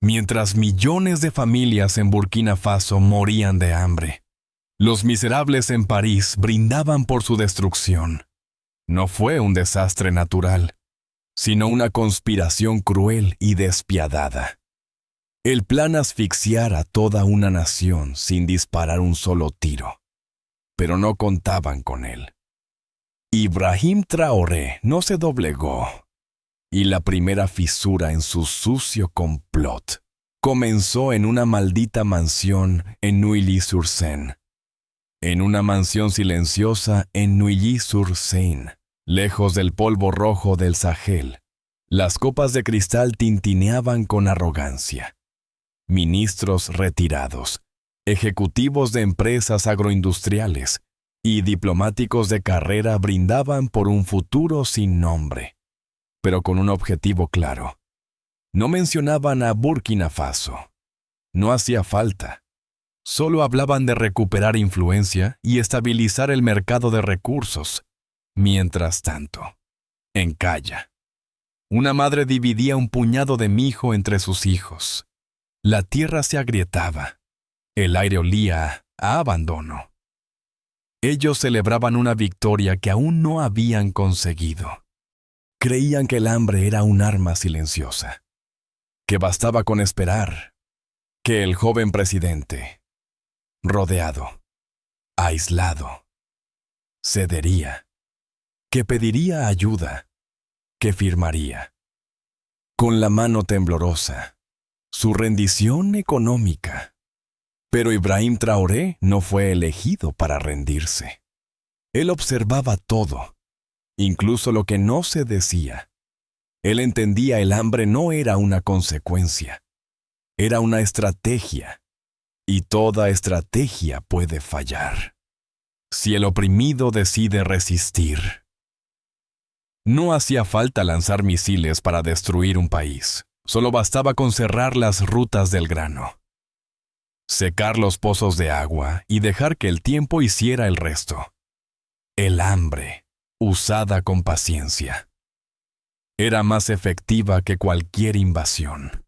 mientras millones de familias en Burkina Faso morían de hambre. Los miserables en París brindaban por su destrucción. No fue un desastre natural, sino una conspiración cruel y despiadada. El plan asfixiar a toda una nación sin disparar un solo tiro. Pero no contaban con él. Ibrahim Traoré no se doblegó, y la primera fisura en su sucio complot comenzó en una maldita mansión en Neuilly-sur-Seine. En una mansión silenciosa en Neuilly-sur-Seine, lejos del polvo rojo del Sahel, las copas de cristal tintineaban con arrogancia. Ministros retirados, ejecutivos de empresas agroindustriales y diplomáticos de carrera brindaban por un futuro sin nombre, pero con un objetivo claro. No mencionaban a Burkina Faso. No hacía falta. Solo hablaban de recuperar influencia y estabilizar el mercado de recursos. Mientras tanto, en Calla, una madre dividía un puñado de mijo entre sus hijos. La tierra se agrietaba. El aire olía a abandono. Ellos celebraban una victoria que aún no habían conseguido. Creían que el hambre era un arma silenciosa, que bastaba con esperar, que el joven presidente, rodeado, aislado, cedería, que pediría ayuda, que firmaría, con la mano temblorosa, su rendición económica. Pero Ibrahim Traoré no fue elegido para rendirse. Él observaba todo, incluso lo que no se decía. Él entendía el hambre no era una consecuencia, era una estrategia, y toda estrategia puede fallar. Si el oprimido decide resistir. No hacía falta lanzar misiles para destruir un país, solo bastaba con cerrar las rutas del grano. Secar los pozos de agua y dejar que el tiempo hiciera el resto. El hambre, usada con paciencia, era más efectiva que cualquier invasión.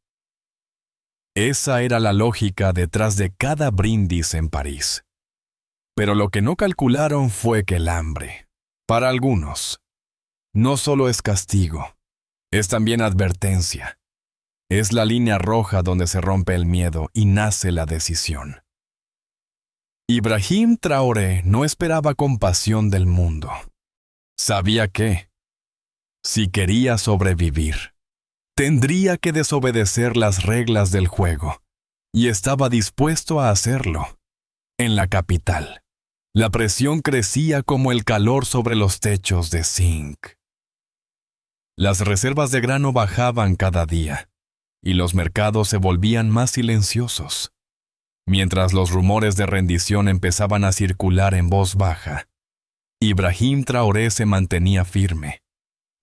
Esa era la lógica detrás de cada brindis en París. Pero lo que no calcularon fue que el hambre, para algunos, no solo es castigo, es también advertencia. Es la línea roja donde se rompe el miedo y nace la decisión. Ibrahim Traoré no esperaba compasión del mundo. Sabía que, si quería sobrevivir, tendría que desobedecer las reglas del juego, y estaba dispuesto a hacerlo. En la capital, la presión crecía como el calor sobre los techos de zinc. Las reservas de grano bajaban cada día, y los mercados se volvían más silenciosos. Mientras los rumores de rendición empezaban a circular en voz baja, Ibrahim Traoré se mantenía firme.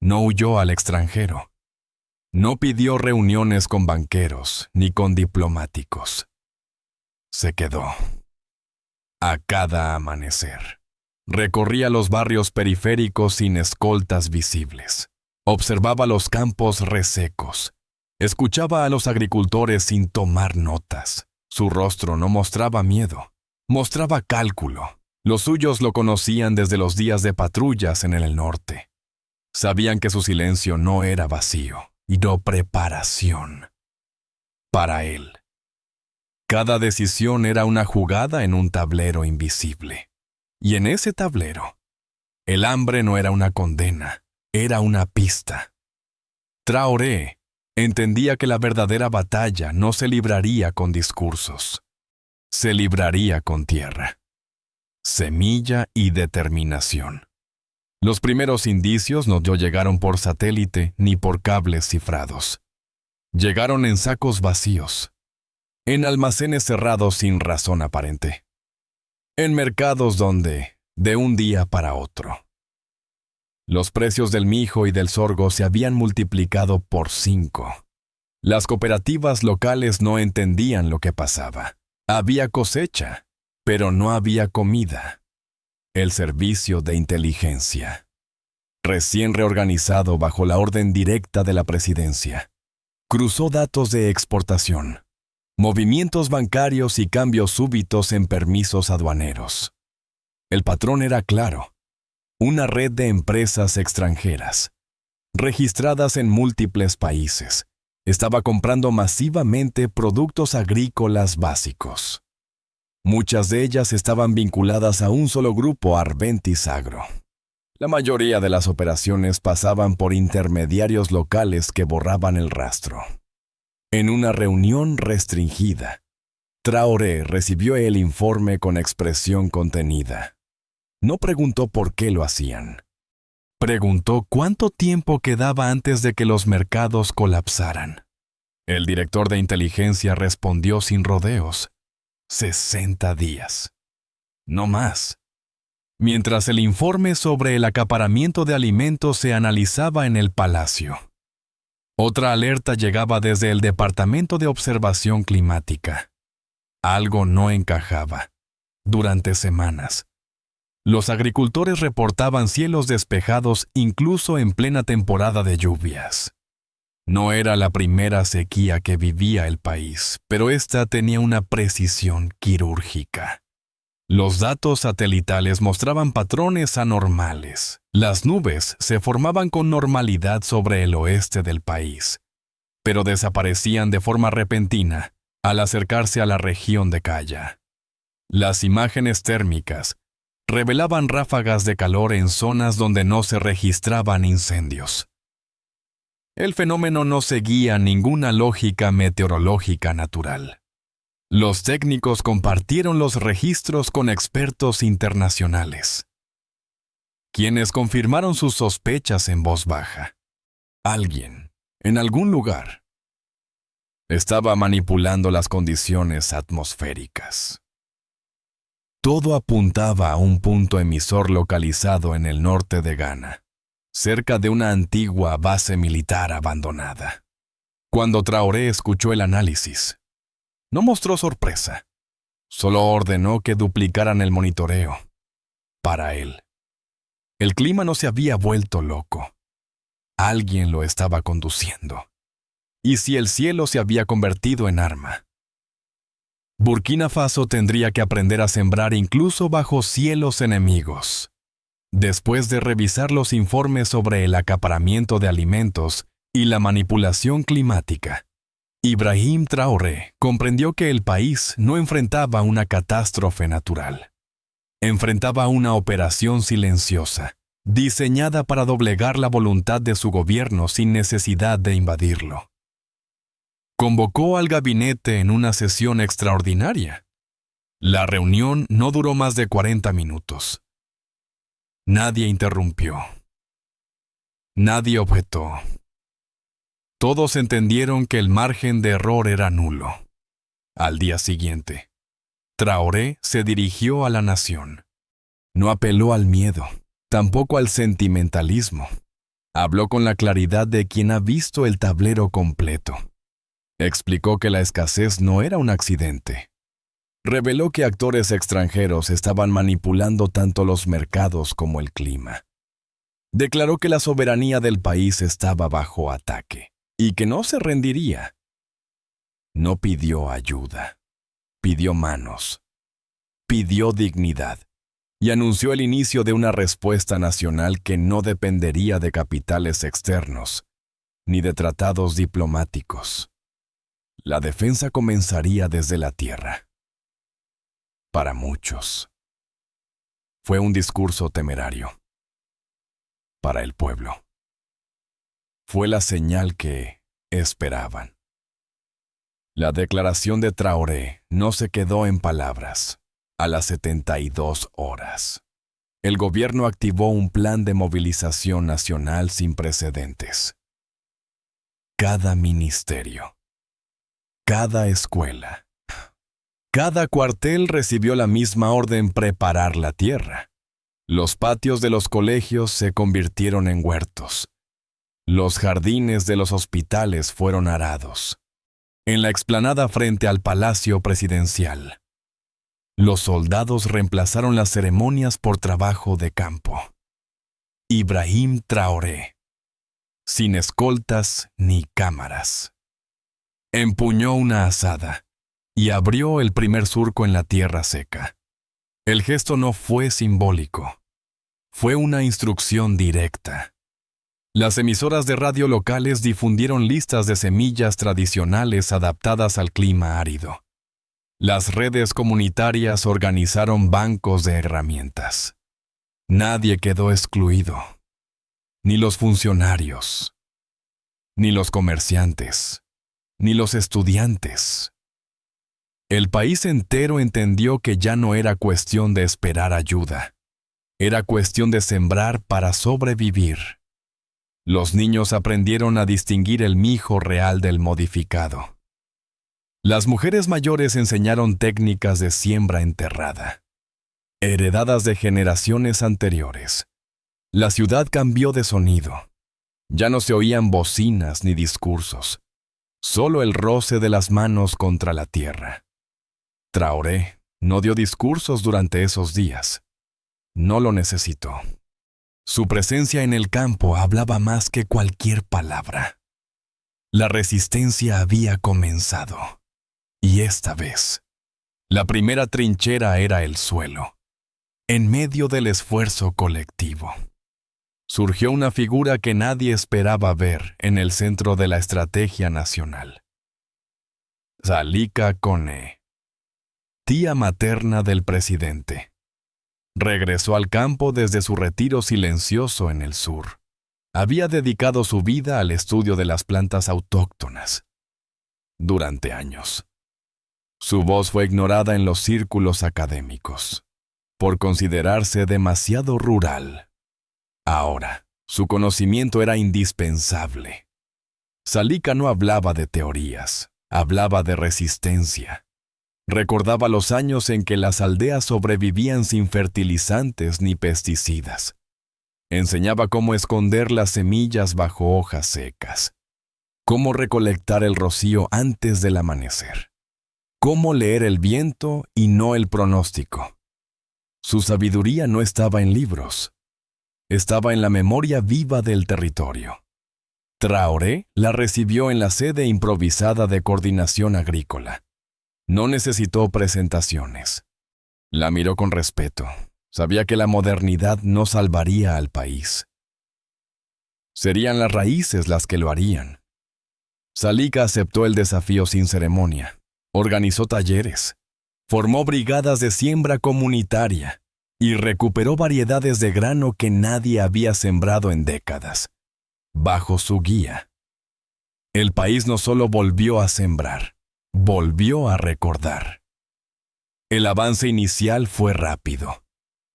No huyó al extranjero. No pidió reuniones con banqueros ni con diplomáticos. Se quedó. A cada amanecer, recorría los barrios periféricos sin escoltas visibles. Observaba los campos resecos. Escuchaba a los agricultores sin tomar notas. Su rostro no mostraba miedo, mostraba cálculo. Los suyos lo conocían desde los días de patrullas en el norte. Sabían que su silencio no era vacío, y no preparación. Para él, cada decisión era una jugada en un tablero invisible. Y en ese tablero, el hambre no era una condena, era una pista. Traoré entendía que la verdadera batalla no se libraría con discursos, se libraría con tierra, semilla y determinación. Los primeros indicios no llegaron por satélite ni por cables cifrados. Llegaron en sacos vacíos, en almacenes cerrados sin razón aparente, en mercados donde, de un día para otro, los precios del mijo y del sorgo se habían multiplicado por 5. Las cooperativas locales no entendían lo que pasaba. Había cosecha, pero no había comida. El servicio de inteligencia, recién reorganizado bajo la orden directa de la presidencia, Cruzó datos de exportación, movimientos bancarios y cambios súbitos en permisos aduaneros. El patrón era claro: una red de empresas extranjeras, registradas en múltiples países, estaba comprando masivamente productos agrícolas básicos. Muchas de ellas estaban vinculadas a un solo grupo, Arventis Agro. La mayoría de las operaciones pasaban por intermediarios locales que borraban el rastro. En una reunión restringida, Traoré recibió el informe con expresión contenida. No preguntó por qué lo hacían. Preguntó cuánto tiempo quedaba antes de que los mercados colapsaran. El director de inteligencia respondió sin rodeos: 60 días. No más. Mientras el informe sobre el acaparamiento de alimentos se analizaba en el palacio, otra alerta llegaba desde el Departamento de Observación Climática. Algo no encajaba. Durante semanas, los agricultores reportaban cielos despejados incluso en plena temporada de lluvias. No era la primera sequía que vivía el país, pero esta tenía una precisión quirúrgica. Los datos satelitales mostraban patrones anormales. Las nubes se formaban con normalidad sobre el oeste del país, pero desaparecían de forma repentina al acercarse a la región de Calla. Las imágenes térmicas revelaban ráfagas de calor en zonas donde no se registraban incendios. El fenómeno no seguía ninguna lógica meteorológica natural. Los técnicos compartieron los registros con expertos internacionales, quienes confirmaron sus sospechas en voz baja. Alguien, en algún lugar, estaba manipulando las condiciones atmosféricas. Todo apuntaba a un punto emisor localizado en el norte de Ghana, cerca de una antigua base militar abandonada. Cuando Traoré escuchó el análisis, no mostró sorpresa. Solo ordenó que duplicaran el monitoreo. Para él, el clima no se había vuelto loco. Alguien lo estaba conduciendo. ¿Y si el cielo se había convertido en arma? Burkina Faso tendría que aprender a sembrar incluso bajo cielos enemigos. Después de revisar los informes sobre el acaparamiento de alimentos y la manipulación climática, Ibrahim Traoré comprendió que el país no enfrentaba una catástrofe natural. Enfrentaba una operación silenciosa, diseñada para doblegar la voluntad de su gobierno sin necesidad de invadirlo. Convocó al gabinete en una sesión extraordinaria. La reunión no duró más de 40 minutos. Nadie interrumpió. Nadie objetó. Todos entendieron que el margen de error era nulo. Al día siguiente, Traoré se dirigió a la nación. No apeló al miedo, tampoco al sentimentalismo. Habló con la claridad de quien ha visto el tablero completo. Explicó que la escasez no era un accidente. Reveló que actores extranjeros estaban manipulando tanto los mercados como el clima. Declaró que la soberanía del país estaba bajo ataque y que no se rendiría. No pidió ayuda, pidió manos, pidió dignidad y anunció el inicio de una respuesta nacional que no dependería de capitales externos ni de tratados diplomáticos. La defensa comenzaría desde la tierra. Para muchos, fue un discurso temerario. Para el pueblo, fue la señal que esperaban. La declaración de Traoré no se quedó en palabras. A las 72 horas, el gobierno activó un plan de movilización nacional sin precedentes. Cada ministerio, cada escuela, cada cuartel recibió la misma orden: preparar la tierra. Los patios de los colegios se convirtieron en huertos. Los jardines de los hospitales fueron arados. En la explanada frente al Palacio Presidencial, los soldados reemplazaron las ceremonias por trabajo de campo. Ibrahim Traoré, sin escoltas ni cámaras. Empuñó una azada y abrió el primer surco en la tierra seca. El gesto no fue simbólico, fue una instrucción directa. Las emisoras de radio locales difundieron listas de semillas tradicionales adaptadas al clima árido. Las redes comunitarias organizaron bancos de herramientas. Nadie quedó excluido, ni los funcionarios, ni los comerciantes, ni los estudiantes. El país entero entendió que ya no era cuestión de esperar ayuda, era cuestión de sembrar para sobrevivir. Los niños aprendieron a distinguir el mijo real del modificado. Las mujeres mayores enseñaron técnicas de siembra enterrada, heredadas de generaciones anteriores. La ciudad cambió de sonido. Ya no se oían bocinas ni discursos, solo el roce de las manos contra la tierra. Traoré no dio discursos durante esos días. No lo necesitó. Su presencia en el campo hablaba más que cualquier palabra. La resistencia había comenzado. Y esta vez, la primera trinchera era el suelo. En medio del esfuerzo colectivo, surgió una figura que nadie esperaba ver en el centro de la estrategia nacional. Salika Kone, tía materna del presidente. Regresó al campo desde su retiro silencioso en el sur. Había dedicado su vida al estudio de las plantas autóctonas. Durante años, su voz fue ignorada en los círculos académicos, por considerarse demasiado rural. Ahora, su conocimiento era indispensable. Salika no hablaba de teorías, hablaba de resistencia. Recordaba los años en que las aldeas sobrevivían sin fertilizantes ni pesticidas. Enseñaba cómo esconder las semillas bajo hojas secas, cómo recolectar el rocío antes del amanecer, cómo leer el viento y no el pronóstico. Su sabiduría no estaba en libros, estaba en la memoria viva del territorio. Traoré la recibió en la sede improvisada de coordinación agrícola. No necesitó presentaciones. La miró con respeto. Sabía que la modernidad no salvaría al país. Serían las raíces las que lo harían. Salika aceptó el desafío sin ceremonia. Organizó talleres. Formó brigadas de siembra comunitaria y recuperó variedades de grano que nadie había sembrado en décadas. Bajo su guía, el país no solo volvió a sembrar, volvió a recordar. El avance inicial fue rápido.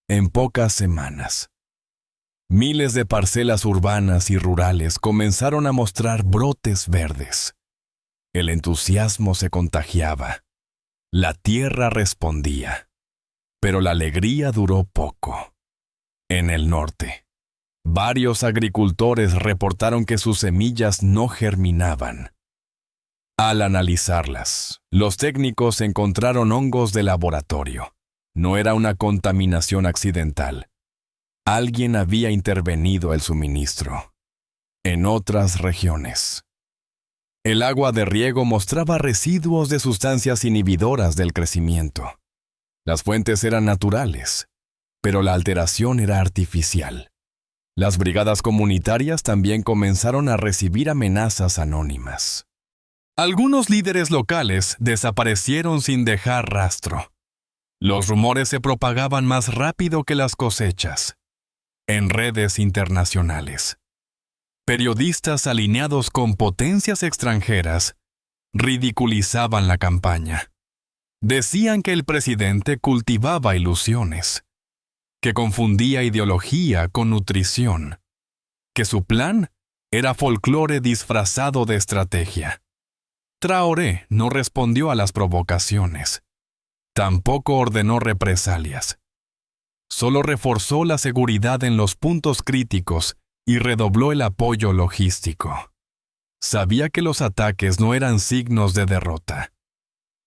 En pocas semanas, miles de parcelas urbanas y rurales comenzaron a mostrar brotes verdes. El entusiasmo se contagiaba. La tierra respondía. Pero la alegría duró poco. En el norte, varios agricultores reportaron que sus semillas no germinaban. Al analizarlas, los técnicos encontraron hongos de laboratorio. No era una contaminación accidental. Alguien había intervenido el suministro. En otras regiones, el agua de riego mostraba residuos de sustancias inhibidoras del crecimiento. Las fuentes eran naturales, pero la alteración era artificial. Las brigadas comunitarias también comenzaron a recibir amenazas anónimas. Algunos líderes locales desaparecieron sin dejar rastro. Los rumores se propagaban más rápido que las cosechas. En redes internacionales, periodistas alineados con potencias extranjeras ridiculizaban la campaña. Decían que el presidente cultivaba ilusiones, que confundía ideología con nutrición, que su plan era folclore disfrazado de estrategia. Traoré no respondió a las provocaciones. Tampoco ordenó represalias. Solo reforzó la seguridad en los puntos críticos y redobló el apoyo logístico. Sabía que los ataques no eran signos de derrota.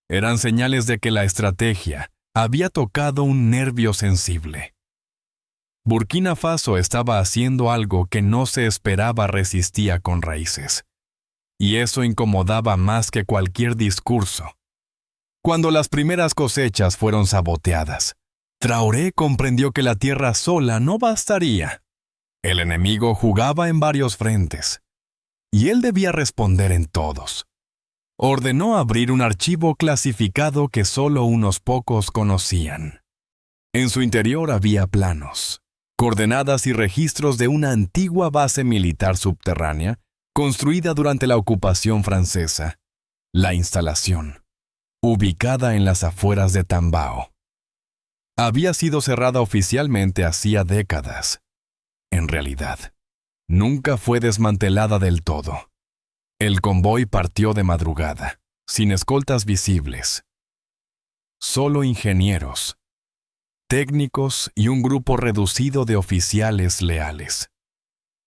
Eran señales de que la estrategia había tocado un nervio sensible. Burkina Faso estaba haciendo algo que no se esperaba resistía con raíces. y eso incomodaba más que cualquier discurso. Cuando las primeras cosechas fueron saboteadas, Traoré comprendió que la tierra sola no bastaría. El enemigo jugaba en varios frentes, y él debía responder en todos. Ordenó abrir un archivo clasificado que solo unos pocos conocían. En su interior había planos, coordenadas y registros de una antigua base militar subterránea construida durante la ocupación francesa, la instalación, ubicada en las afueras de Tambao. Había sido cerrada oficialmente hacía décadas. En realidad, nunca fue desmantelada del todo. El convoy partió de madrugada, sin escoltas visibles. Solo ingenieros, técnicos y un grupo reducido de oficiales leales.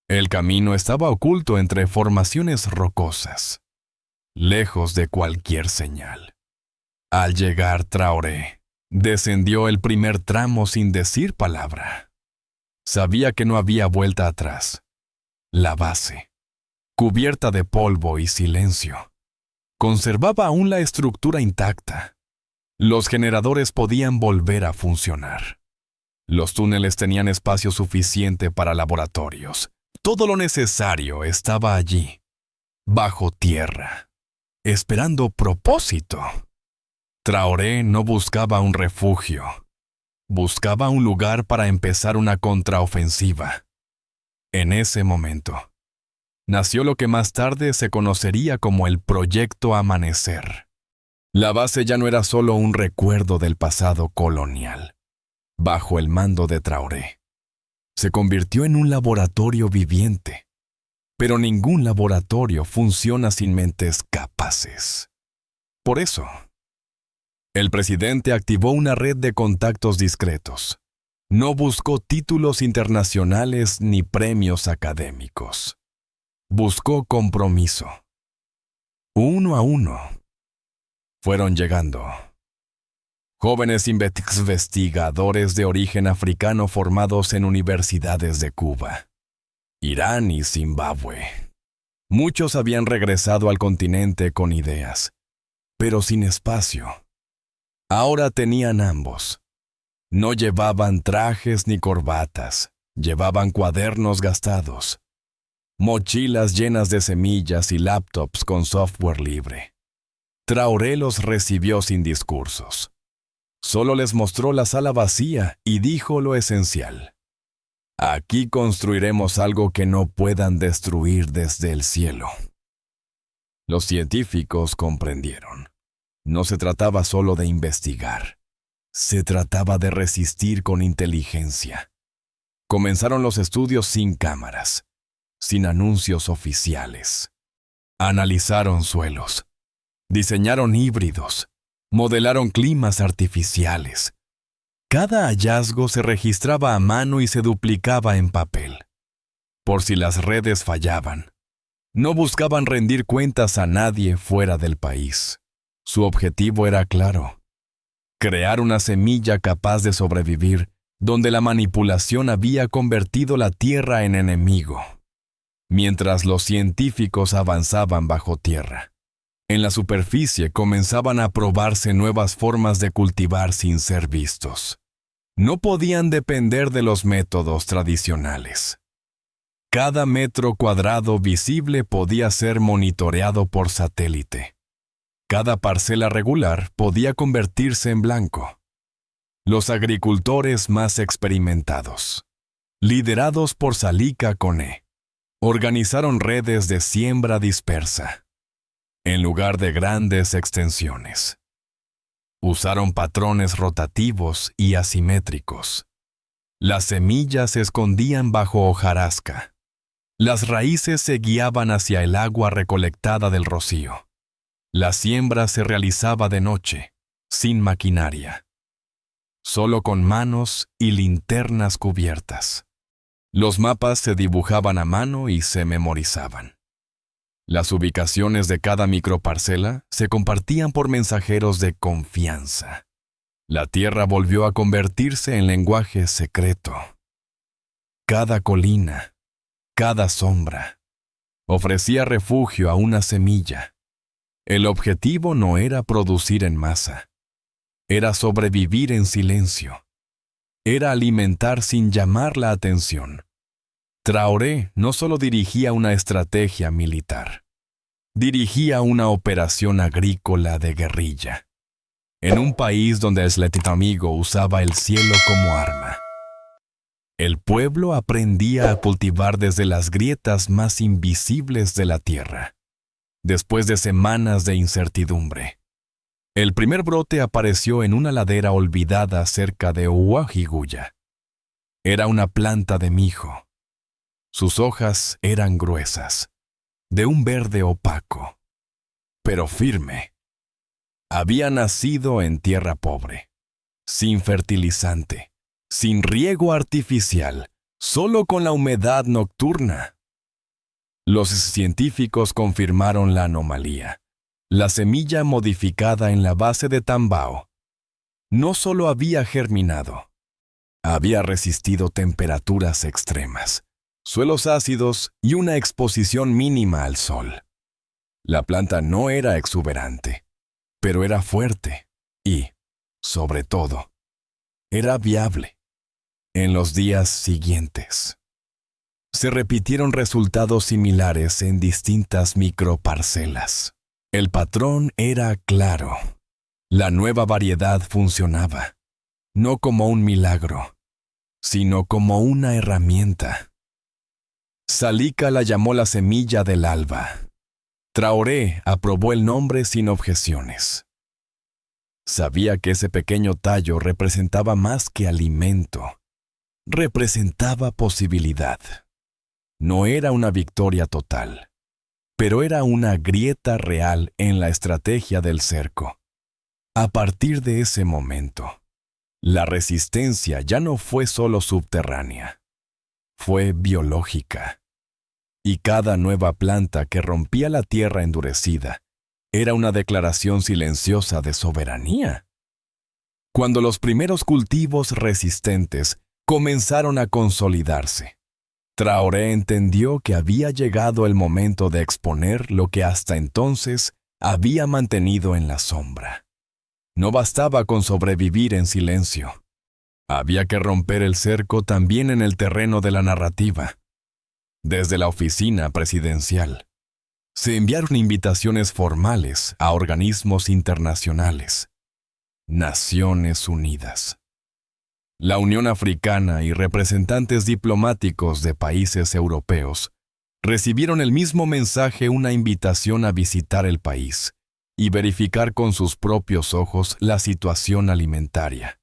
El camino estaba oculto entre formaciones rocosas, lejos de cualquier señal. Al llegar Traoré, descendió el primer tramo sin decir palabra. Sabía que no había vuelta atrás. La base, cubierta de polvo y silencio, conservaba aún la estructura intacta. Los generadores podían volver a funcionar. Los túneles tenían espacio suficiente para laboratorios. Todo lo necesario estaba allí, bajo tierra, esperando propósito. Traoré no buscaba un refugio. Buscaba un lugar para empezar una contraofensiva. En ese momento, nació lo que más tarde se conocería como el Proyecto Amanecer. La base ya no era solo un recuerdo del pasado colonial. Bajo el mando de Traoré, se convirtió en un laboratorio viviente. Pero ningún laboratorio funciona sin mentes capaces. Por eso, el presidente activó una red de contactos discretos. No buscó títulos internacionales ni premios académicos. Buscó compromiso. Uno a uno, fueron llegando jóvenes investigadores de origen africano formados en universidades de Cuba, Irán y Zimbabue. Muchos habían regresado al continente con ideas, pero sin espacio. Ahora tenían ambos. No llevaban trajes ni corbatas, llevaban cuadernos gastados, mochilas llenas de semillas y laptops con software libre. Traoré los recibió sin discursos. Solo les mostró la sala vacía y dijo lo esencial. Aquí construiremos algo que no puedan destruir desde el cielo. Los científicos comprendieron. No se trataba solo de investigar. Se trataba de resistir con inteligencia. Comenzaron los estudios sin cámaras, sin anuncios oficiales. Analizaron suelos, diseñaron híbridos, modelaron climas artificiales. Cada hallazgo se registraba a mano y se duplicaba en papel. Por si las redes fallaban, no buscaban rendir cuentas a nadie fuera del país. Su objetivo era claro: crear una semilla capaz de sobrevivir donde la manipulación había convertido la tierra en enemigo. Mientras los científicos avanzaban bajo tierra, en la superficie comenzaban a probarse nuevas formas de cultivar sin ser vistos. No podían depender de los métodos tradicionales. Cada metro cuadrado visible podía ser monitoreado por satélite. Cada parcela regular podía convertirse en blanco. Los agricultores más experimentados, liderados por Salika Kone, organizaron redes de siembra dispersa, en lugar de grandes extensiones. Usaron patrones rotativos y asimétricos. Las semillas se escondían bajo hojarasca. Las raíces se guiaban hacia el agua recolectada del rocío. La siembra se realizaba de noche, sin maquinaria, solo con manos y linternas cubiertas. Los mapas se dibujaban a mano y se memorizaban. Las ubicaciones de cada microparcela se compartían por mensajeros de confianza. La tierra volvió a convertirse en lenguaje secreto. Cada colina, cada sombra, Ofrecía refugio a una semilla. El objetivo no era producir en masa. Era sobrevivir en silencio. Era alimentar sin llamar la atención. Traoré no solo dirigía una estrategia militar. Dirigía una operación agrícola de guerrilla. En un país donde el enemigo usaba el cielo como arma. El pueblo aprendía a cultivar desde las grietas más invisibles de la tierra. Después de semanas de incertidumbre, el primer brote apareció en una ladera olvidada cerca de Huajiguya. Era una planta de mijo. Sus hojas eran gruesas, de un verde opaco, pero firme. Había nacido en tierra pobre, sin fertilizante, sin riego artificial, solo con la humedad nocturna. Los científicos confirmaron la anomalía. La semilla modificada en la base de tambao no solo había germinado, había resistido temperaturas extremas, suelos ácidos y una exposición mínima al sol. La planta no era exuberante, pero era fuerte y, sobre todo, era viable. En los días siguientes, se repitieron resultados similares en distintas microparcelas. El patrón era claro. La nueva variedad funcionaba, no como un milagro, sino como una herramienta. Salika la llamó la semilla del alba. Traoré aprobó el nombre sin objeciones. Sabía que ese pequeño tallo representaba más que alimento. Representaba posibilidad. No era una victoria total, pero era una grieta real en la estrategia del cerco. A partir de ese momento, la resistencia ya no fue solo subterránea, fue biológica. Y cada nueva planta que rompía la tierra endurecida era una declaración silenciosa de soberanía. Cuando los primeros cultivos resistentes comenzaron a consolidarse, Traoré entendió que había llegado el momento de exponer lo que hasta entonces había mantenido en la sombra. No bastaba con sobrevivir en silencio. Había que romper el cerco también en el terreno de la narrativa. Desde la oficina presidencial, se enviaron invitaciones formales a organismos internacionales. Naciones Unidas, la Unión Africana y representantes diplomáticos de países europeos recibieron el mismo mensaje, una invitación a visitar el país y verificar con sus propios ojos la situación alimentaria.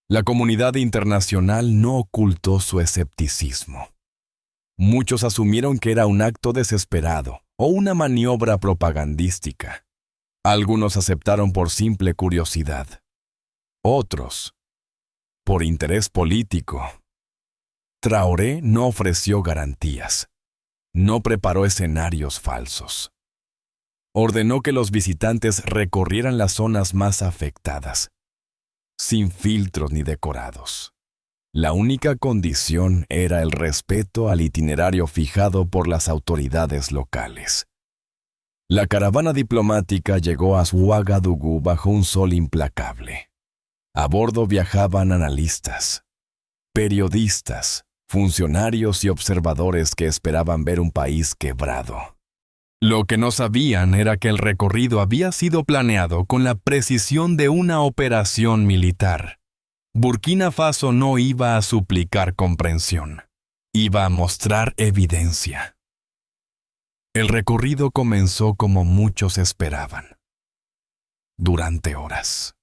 La comunidad internacional no ocultó su escepticismo. Muchos asumieron que era un acto desesperado o una maniobra propagandística. Algunos aceptaron por simple curiosidad. Otros, por interés político. Traoré no ofreció garantías. No preparó escenarios falsos. Ordenó que los visitantes recorrieran las zonas más afectadas, sin filtros ni decorados. La única condición era el respeto al itinerario fijado por las autoridades locales. La caravana diplomática llegó a Ouagadougou bajo un sol implacable. A bordo viajaban analistas, periodistas, funcionarios y observadores que esperaban ver un país quebrado. Lo que no sabían era que el recorrido había sido planeado con la precisión de una operación militar. Burkina Faso no iba a suplicar comprensión, iba a mostrar evidencia. El recorrido comenzó como muchos esperaban. Durante horas.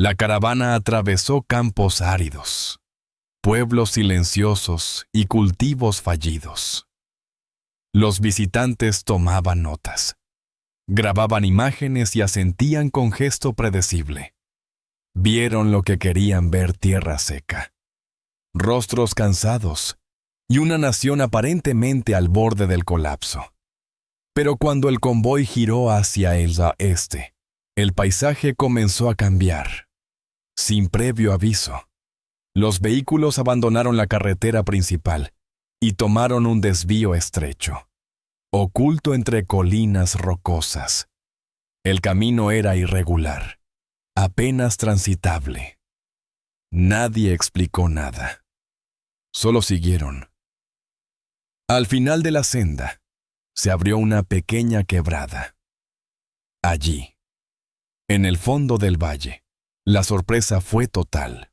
La caravana atravesó campos áridos, pueblos silenciosos y cultivos fallidos. Los visitantes tomaban notas, grababan imágenes y asentían con gesto predecible. Vieron lo que querían ver: tierra seca, rostros cansados y una nación aparentemente al borde del colapso. Pero cuando el convoy giró hacia el este, el paisaje comenzó a cambiar. Sin previo aviso, los vehículos abandonaron la carretera principal y tomaron un desvío estrecho. oculto entre colinas rocosas. El camino era irregular, apenas transitable. Nadie explicó nada. Solo siguieron. Al final de la senda, se abrió una pequeña quebrada. Allí, en el fondo del valle, la sorpresa fue total.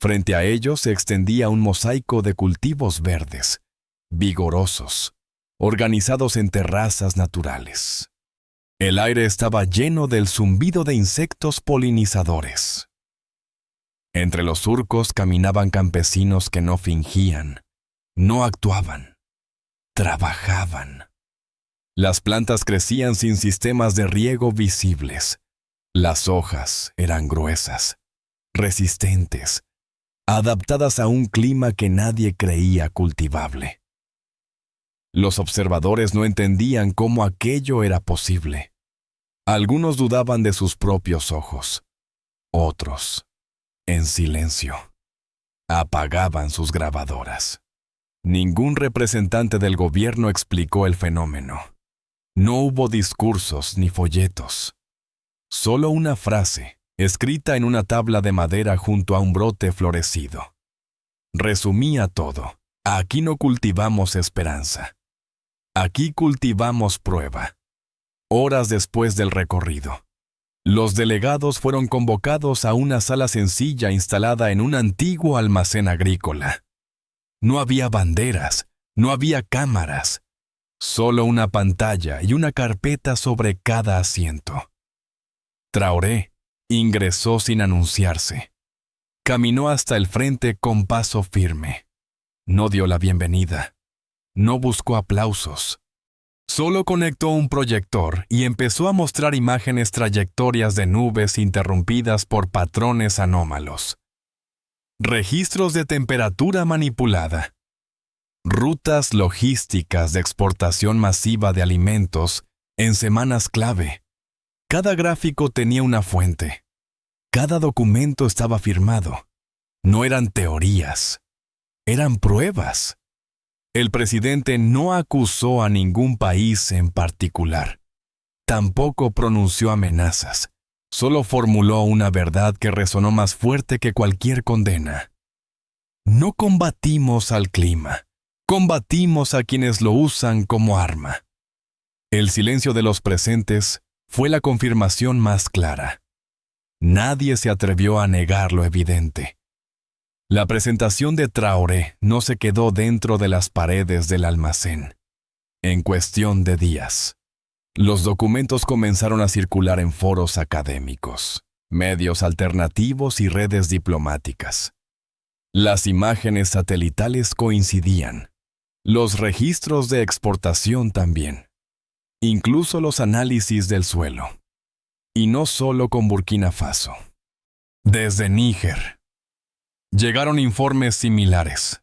Frente a ellos se extendía un mosaico de cultivos verdes, vigorosos, organizados en terrazas naturales. El aire estaba lleno del zumbido de insectos polinizadores. Entre los surcos caminaban campesinos que no fingían, no actuaban, trabajaban. Las plantas crecían sin sistemas de riego visibles. Las hojas eran gruesas, resistentes, adaptadas a un clima que nadie creía cultivable. Los observadores no entendían cómo aquello era posible. Algunos dudaban de sus propios ojos. Otros, en silencio, apagaban sus grabadoras. Ningún representante del gobierno explicó el fenómeno. No hubo discursos ni folletos. Solo una frase, escrita en una tabla de madera junto a un brote florecido. Resumía todo. Aquí no cultivamos esperanza. Aquí cultivamos prueba. Horas después del recorrido, los delegados fueron convocados a una sala sencilla instalada en un antiguo almacén agrícola. No había banderas, no había cámaras, solo una pantalla y una carpeta sobre cada asiento. Traoré ingresó sin anunciarse. Caminó hasta el frente con paso firme. No dio la bienvenida. No buscó aplausos. Solo conectó un proyector y empezó a mostrar imágenes trayectorias de nubes interrumpidas por patrones anómalos. Registros de temperatura manipulada. Rutas logísticas de exportación masiva de alimentos en semanas clave. Cada gráfico tenía una fuente. Cada documento estaba firmado. No eran teorías. Eran pruebas. El presidente no acusó a ningún país en particular. Tampoco pronunció amenazas. Solo formuló una verdad que resonó más fuerte que cualquier condena. No combatimos al clima. Combatimos a quienes lo usan como arma. El silencio de los presentes fue la confirmación más clara. Nadie se atrevió a negar lo evidente. La presentación de Traoré no se quedó dentro de las paredes del almacén. En cuestión de días, los documentos comenzaron a circular en foros académicos, medios alternativos y redes diplomáticas. Las imágenes satelitales coincidían. Los registros de exportación también. Incluso los análisis del suelo. Y no solo con Burkina Faso. Desde Níger llegaron informes similares.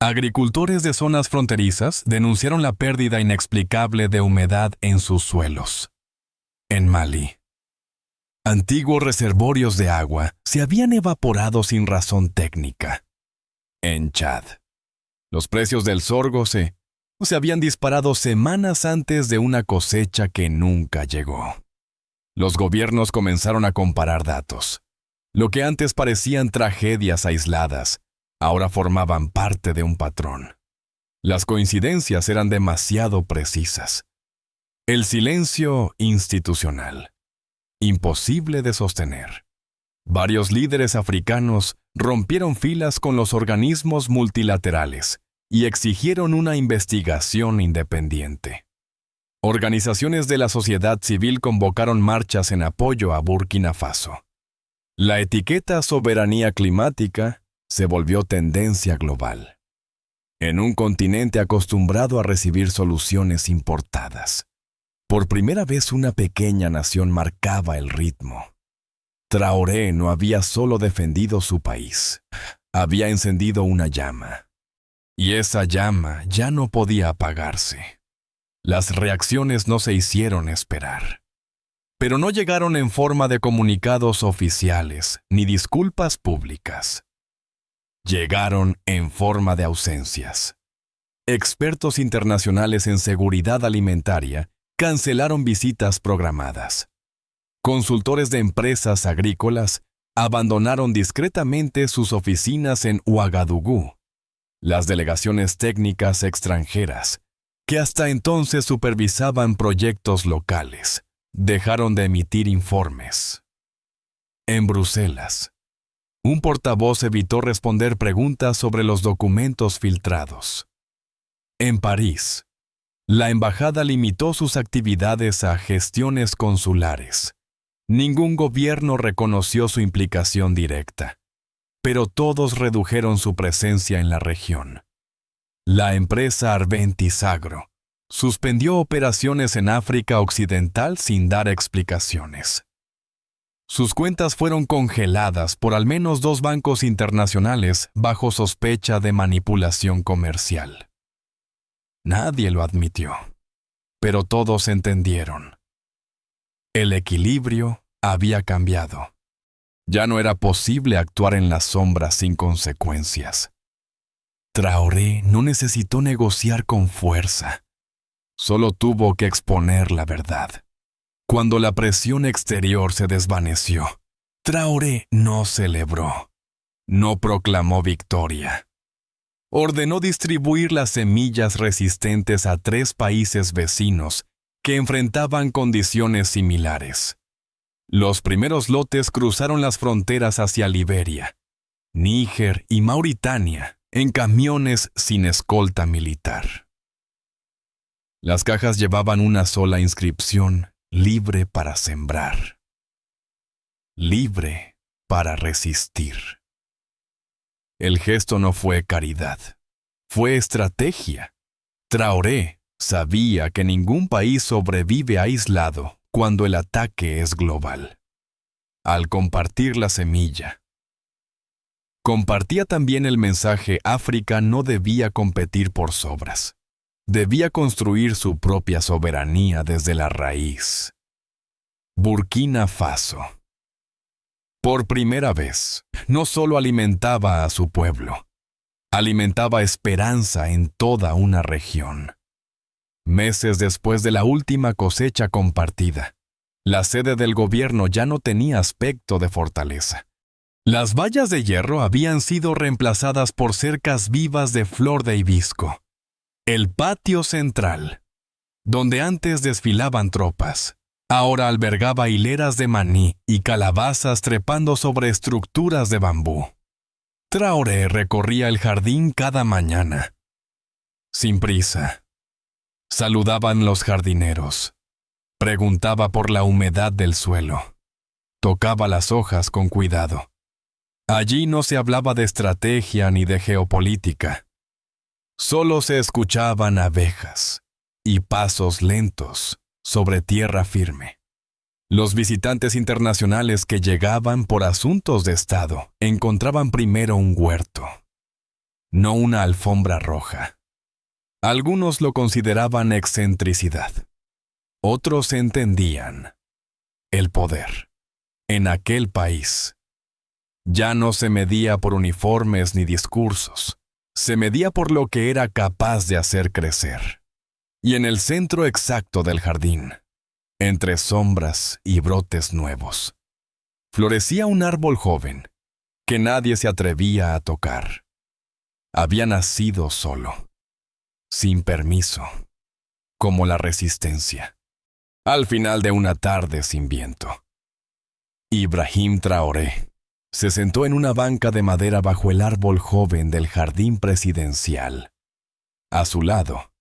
Agricultores de zonas fronterizas denunciaron la pérdida inexplicable de humedad en sus suelos. En Mali, antiguos reservorios de agua se habían evaporado sin razón técnica. En Chad, los precios del sorgo se habían disparado semanas antes de una cosecha que nunca llegó. Los gobiernos comenzaron a comparar datos. Lo que antes parecían tragedias aisladas, ahora formaban parte de un patrón. Las coincidencias eran demasiado precisas. El silencio institucional. Imposible de sostener. Varios líderes africanos rompieron filas con los organismos multilaterales y exigieron una investigación independiente. Organizaciones de la sociedad civil convocaron marchas en apoyo a Burkina Faso. La etiqueta soberanía climática se volvió tendencia global. En un continente acostumbrado a recibir soluciones importadas, por primera vez una pequeña nación marcaba el ritmo. Traoré no había solo defendido su país, había encendido una llama. Y esa llama ya no podía apagarse. Las reacciones no se hicieron esperar. Pero no llegaron en forma de comunicados oficiales ni disculpas públicas. Llegaron en forma de ausencias. Expertos internacionales en seguridad alimentaria cancelaron visitas programadas. Consultores de empresas agrícolas abandonaron discretamente sus oficinas en Ouagadougou. Las delegaciones técnicas extranjeras, que hasta entonces supervisaban proyectos locales, dejaron de emitir informes. En Bruselas, un portavoz evitó responder preguntas sobre los documentos filtrados. En París, la embajada limitó sus actividades a gestiones consulares. Ningún gobierno reconoció su implicación directa, pero todos redujeron su presencia en la región. La empresa Arventis Agro suspendió operaciones en África Occidental sin dar explicaciones. Sus cuentas fueron congeladas por al menos 2 bancos internacionales bajo sospecha de manipulación comercial. Nadie lo admitió, pero todos entendieron. El equilibrio había cambiado. Ya no era posible actuar en las sombras sin consecuencias. Traoré no necesitó negociar con fuerza. Solo tuvo que exponer la verdad. Cuando la presión exterior se desvaneció, Traoré no celebró. No proclamó victoria. Ordenó distribuir las semillas resistentes a 3 países vecinos que enfrentaban condiciones similares. Los primeros lotes cruzaron las fronteras hacia Liberia, Níger y Mauritania en camiones sin escolta militar. Las cajas llevaban una sola inscripción: libre para sembrar, libre para resistir. El gesto no fue caridad, fue estrategia. Traoré sabía que ningún país sobrevive aislado cuando el ataque es global. Al compartir la semilla, compartía también el mensaje: África no debía competir por sobras. Debía construir su propia soberanía desde la raíz. Burkina Faso. Por primera vez, no solo alimentaba a su pueblo, alimentaba esperanza en toda una región. Meses después de la última cosecha compartida, la sede del gobierno ya no tenía aspecto de fortaleza. Las vallas de hierro habían sido reemplazadas por cercas vivas de flor de hibisco. El patio central, donde antes desfilaban tropas, ahora albergaba hileras de maní y calabazas trepando sobre estructuras de bambú. Traoré recorría el jardín cada mañana. Sin prisa. Saludaban los jardineros. Preguntaba por la humedad del suelo. Tocaba las hojas con cuidado. Allí no se hablaba de estrategia ni de geopolítica. Solo se escuchaban abejas y pasos lentos sobre tierra firme. Los visitantes internacionales que llegaban por asuntos de Estado encontraban primero un huerto, no una alfombra roja. Algunos lo consideraban excentricidad. Otros entendían el poder. En aquel país ya no se medía por uniformes ni discursos, se medía por lo que era capaz de hacer crecer. Y en el centro exacto del jardín, entre sombras y brotes nuevos, florecía un árbol joven que nadie se atrevía a tocar. Había nacido solo, sin permiso, como la resistencia, al final de una tarde sin viento. Ibrahim Traoré se sentó en una banca de madera bajo el árbol joven del jardín presidencial. A su lado,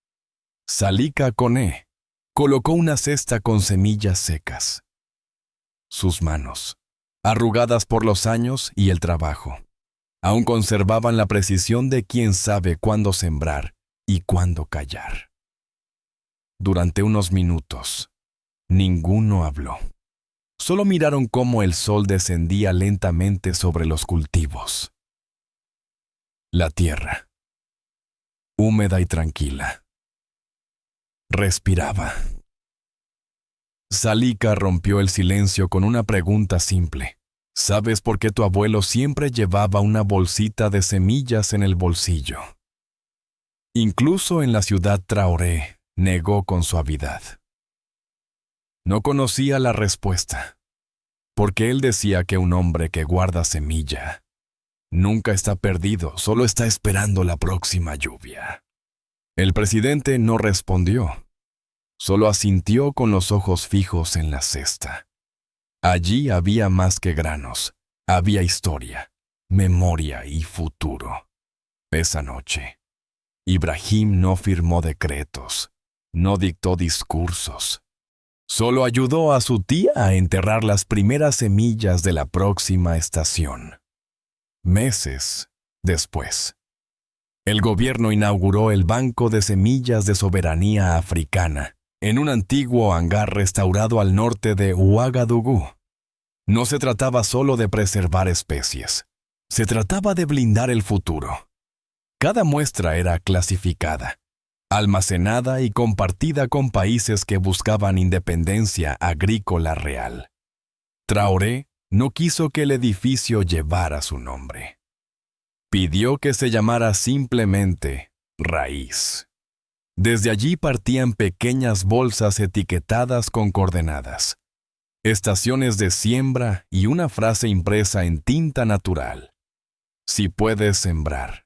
Salika Koné colocó una cesta con semillas secas. Sus manos, arrugadas por los años y el trabajo, aún conservaban la precisión de quien sabe cuándo sembrar y cuándo callar. Durante unos minutos, ninguno habló. Solo miraron cómo el sol descendía lentamente sobre los cultivos. La tierra, húmeda y tranquila, respiraba. Salika rompió el silencio con una pregunta simple. ¿Sabes por qué tu abuelo siempre llevaba una bolsita de semillas en el bolsillo? Incluso en la ciudad Traoré negó con suavidad. No conocía la respuesta, porque él decía que un hombre que guarda semilla nunca está perdido, solo está esperando la próxima lluvia. El presidente no respondió, solo asintió con los ojos fijos en la cesta. Allí había más que granos, había historia, memoria y futuro. Esa noche, Ibrahim no firmó decretos, no dictó discursos. Solo ayudó a su tía a enterrar las primeras semillas de la próxima estación. Meses después, el gobierno inauguró el Banco de Semillas de Soberanía Africana en un antiguo hangar restaurado al norte de Ouagadougou. No se trataba solo de preservar especies, se trataba de blindar el futuro. Cada muestra era clasificada, almacenada y compartida con países que buscaban independencia agrícola real. Traoré no quiso que el edificio llevara su nombre. Pidió que se llamara simplemente Raíz. Desde allí partían pequeñas bolsas etiquetadas con coordenadas, estaciones de siembra y una frase impresa en tinta natural. Si puedes sembrar,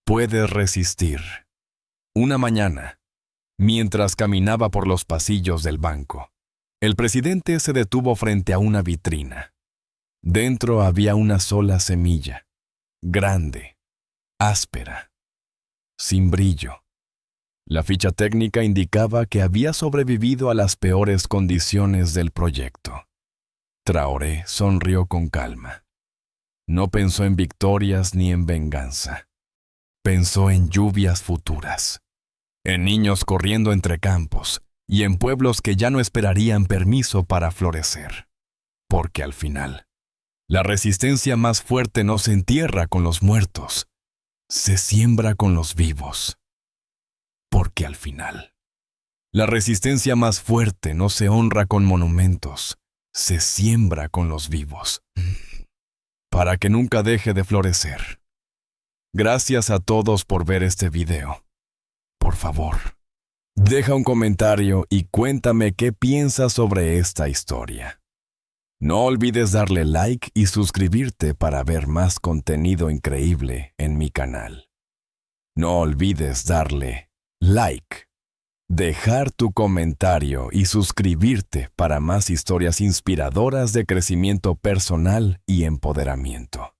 puedes resistir. Una mañana, mientras caminaba por los pasillos del banco, el presidente se detuvo frente a una vitrina. Dentro había una sola semilla, grande, áspera, sin brillo. La ficha técnica indicaba que había sobrevivido a las peores condiciones del proyecto. Traoré sonrió con calma. No pensó en victorias ni en venganza. Pensó en lluvias futuras, en niños corriendo entre campos y en pueblos que ya no esperarían permiso para florecer. Porque al final, la resistencia más fuerte no se entierra con los muertos, se siembra con los vivos. Porque al final, la resistencia más fuerte no se honra con monumentos, se siembra con los vivos. Para que nunca deje de florecer. Gracias a todos por ver este video. Por favor, deja un comentario y cuéntame qué piensas sobre esta historia. No olvides darle like y suscribirte para ver más contenido increíble en mi canal. No olvides darle like, dejar tu comentario y suscribirte para más historias inspiradoras de crecimiento personal y empoderamiento.